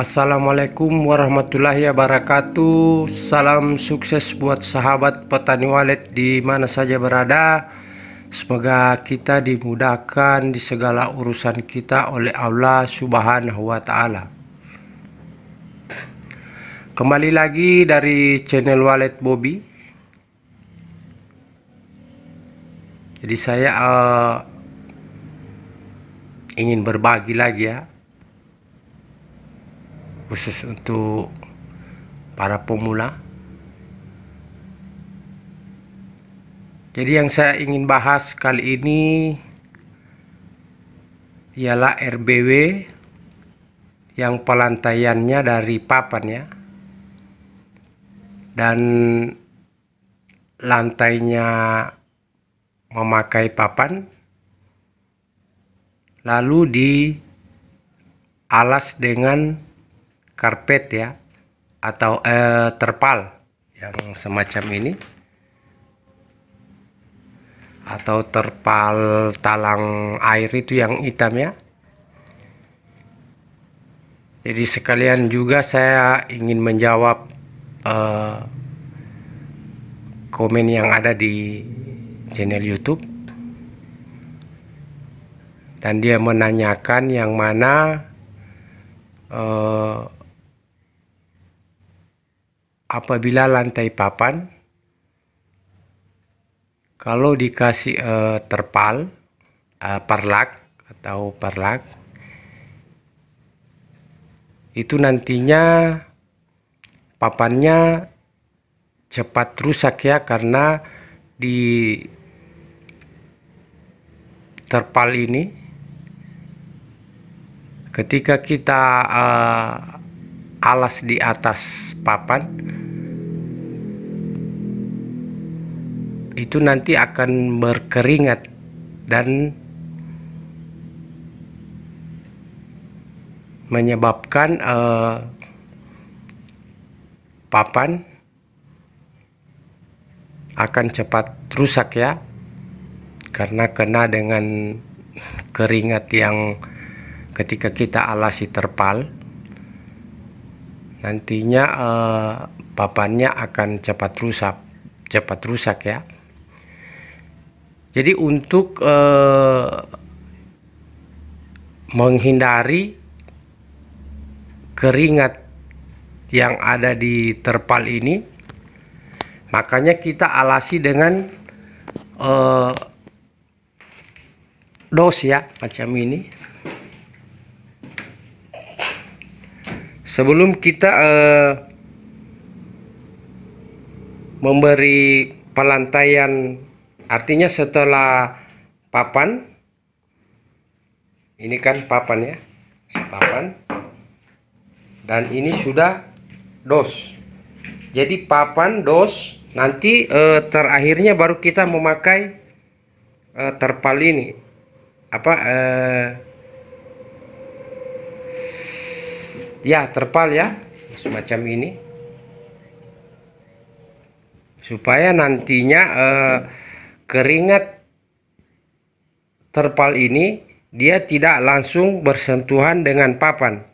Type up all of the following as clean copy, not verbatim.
Assalamualaikum warahmatullahi wabarakatuh. Salam sukses buat sahabat petani walet di mana saja berada. Semoga kita dimudahkan di segala urusan kita oleh Allah Subhanahu wa Ta'ala. Kembali lagi dari channel Walet Bobby. Jadi saya ingin berbagi lagi ya, khusus untuk para pemula. Jadi yang saya ingin bahas kali ini ialah RBW yang pelantaiannya dari papan ya, dan lantainya memakai papan, lalu dialas dengan karpet ya, atau terpal yang semacam ini, atau terpal talang air itu yang hitam ya. Jadi sekalian juga saya ingin menjawab komen yang ada di channel YouTube, dan dia menanyakan yang mana apabila lantai papan kalau dikasih terpal parlak atau parlak, itu nantinya papannya cepat rusak ya, karena di terpal ini ketika kita alas di atas papan, itu nanti akan berkeringat dan menyebabkan papan akan cepat rusak ya, karena kena dengan keringat yang ketika kita alasi terpal, nantinya papannya akan cepat rusak ya. Jadi untuk menghindari keringat yang ada di terpal ini, makanya kita alasi dengan dos ya, macam ini. Sebelum kita memberi pelantaian, artinya setelah papan, ini kan papan ya, papan, dan ini sudah dos. Jadi papan, dos, nanti terakhirnya baru kita memakai terpal ini, ya terpal ya, semacam ini, supaya nantinya keringat terpal ini dia tidak langsung bersentuhan dengan papan.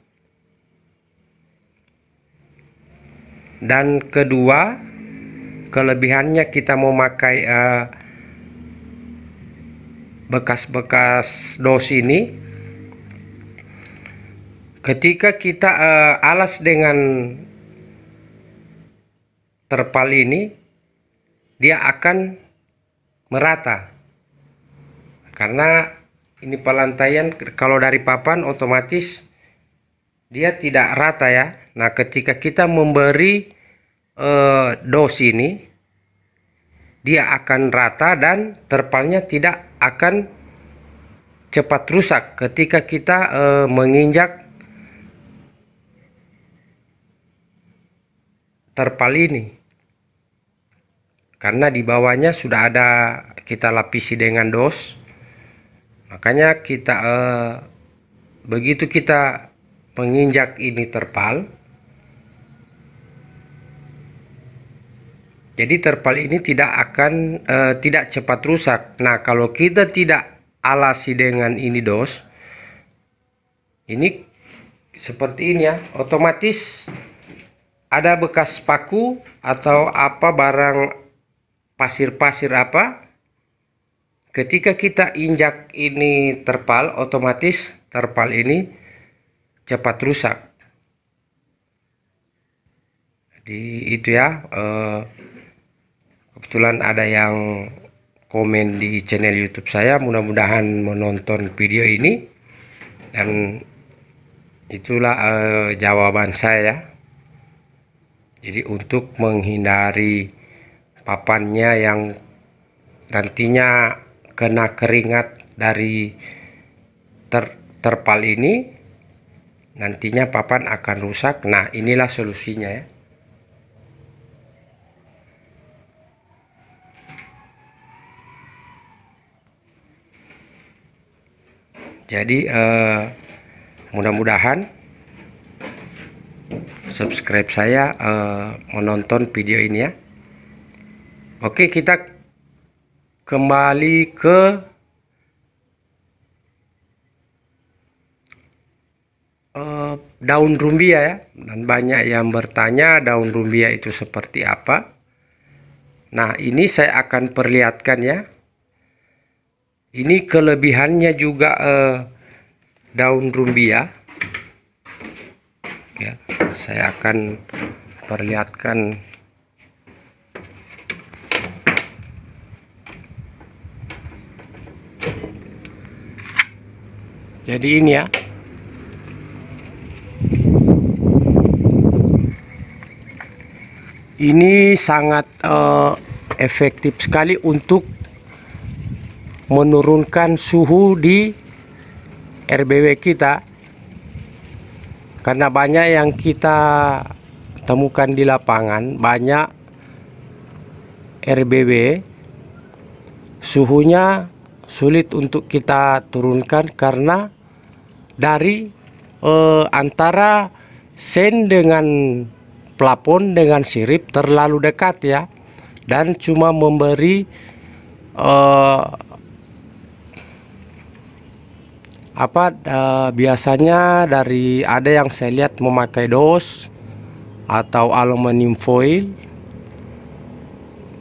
Dan kedua, kelebihannya kita memakai bekas-bekas dos ini, ketika kita alas dengan terpal ini, dia akan merata, karena ini pelantaian kalau dari papan otomatis dia tidak rata ya. Nah, ketika kita memberi dos ini, dia akan rata dan terpalnya tidak akan cepat rusak ketika kita menginjak terpal ini, karena di bawahnya sudah ada kita lapisi dengan dos. Makanya kita begitu kita menginjak ini terpal, jadi terpal ini tidak cepat rusak. Nah, kalau kita tidak alasi dengan ini dos, ini seperti ini ya, otomatis ada bekas paku atau apa barang pasir-pasir apa, ketika kita injak ini terpal, otomatis terpal ini cepat rusak. Jadi itu ya, kebetulan ada yang komen di channel YouTube saya, mudah-mudahan menonton video ini, dan itulah jawaban saya. Jadi untuk menghindari papannya yang nantinya kena keringat dari terpal ini, nantinya papan akan rusak. Nah, inilah solusinya ya. Jadi mudah-mudahan subscribe saya menonton video ini ya. Oke, kita kembali ke daun rumbia ya. Dan banyak yang bertanya daun rumbia itu seperti apa. Nah, ini saya akan perlihatkan ya. Ini kelebihannya juga daun rumbia. Ya, saya akan perlihatkan. Jadi ini ya. Ini sangat efektif sekali untuk menurunkan suhu di RBW kita, karena banyak yang kita temukan di lapangan, banyak RBW suhunya sulit untuk kita turunkan karena dari antara sen dengan plafon dengan sirip terlalu dekat ya, dan cuma memberi biasanya dari ada yang saya lihat memakai dos atau aluminium foil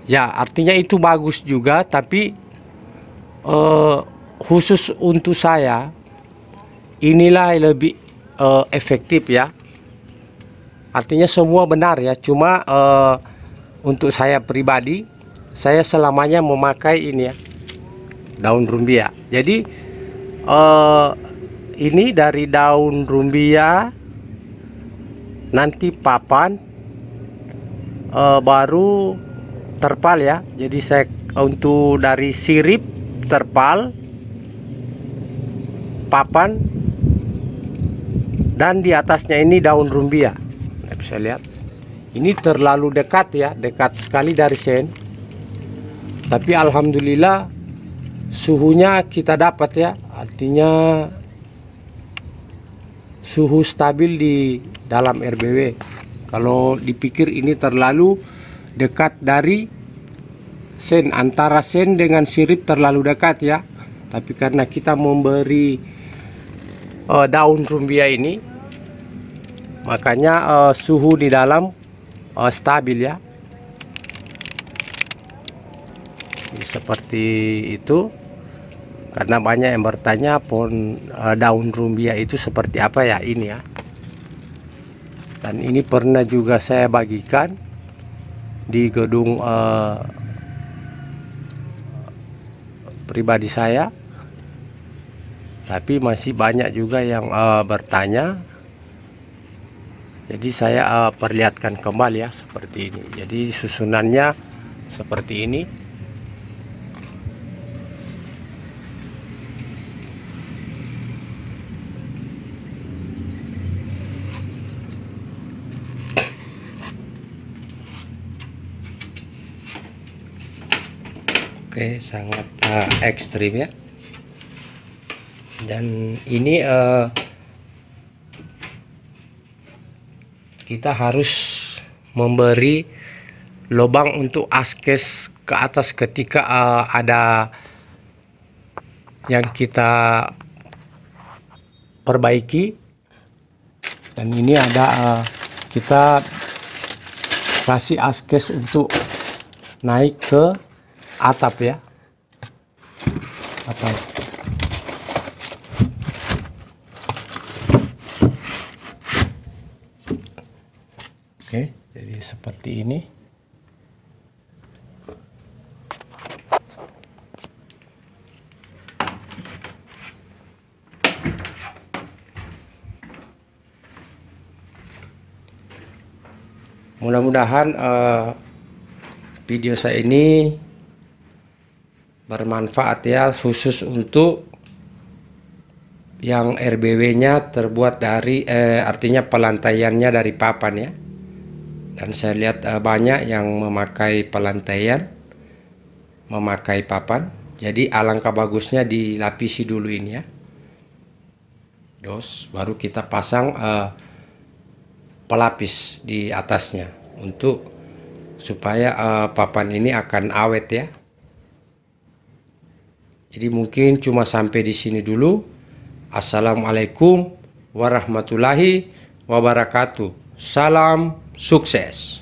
ya, artinya itu bagus juga, tapi khusus untuk saya inilah lebih efektif ya. Artinya semua benar ya, cuma untuk saya pribadi saya selamanya memakai ini ya, daun rumbia. Jadi ini dari daun rumbia, nanti papan baru terpal ya. Jadi saya untuk dari sirip, terpal, papan, dan di atasnya ini daun rumbia. Nah, bisa lihat ini terlalu dekat ya, dekat sekali dari sen, tapi alhamdulillah suhunya kita dapat ya, artinya suhu stabil di dalam RBW. Kalau dipikir ini terlalu dekat dari sen, antara sen dengan sirip terlalu dekat ya, tapi karena kita memberi daun rumbia ini, makanya suhu di dalam stabil ya. Seperti itu. Karena banyak yang bertanya pohon daun rumbia itu seperti apa ya, ini ya. Dan ini pernah juga saya bagikan di gedung pribadi saya, tapi masih banyak juga yang bertanya. Jadi saya perlihatkan kembali ya, seperti ini. Jadi susunannya seperti ini. Oke, sangat ekstrim ya. Dan ini kita harus memberi lubang untuk askes ke atas ketika ada yang kita perbaiki. Dan ini ada kita kasih askes untuk naik ke atap ya, atap. Oke, jadi seperti ini. Mudah-mudahan video saya ini bermanfaat ya, khusus untuk yang RBW-nya terbuat dari artinya pelantaiannya dari papan ya. Dan saya lihat banyak yang memakai pelantaian, memakai papan. Jadi alangkah bagusnya dilapisi dulu ini ya. Terus baru kita pasang pelapis di atasnya untuk supaya papan ini akan awet ya. Jadi mungkin cuma sampai di sini dulu. Assalamualaikum warahmatullahi wabarakatuh. Salam sukses.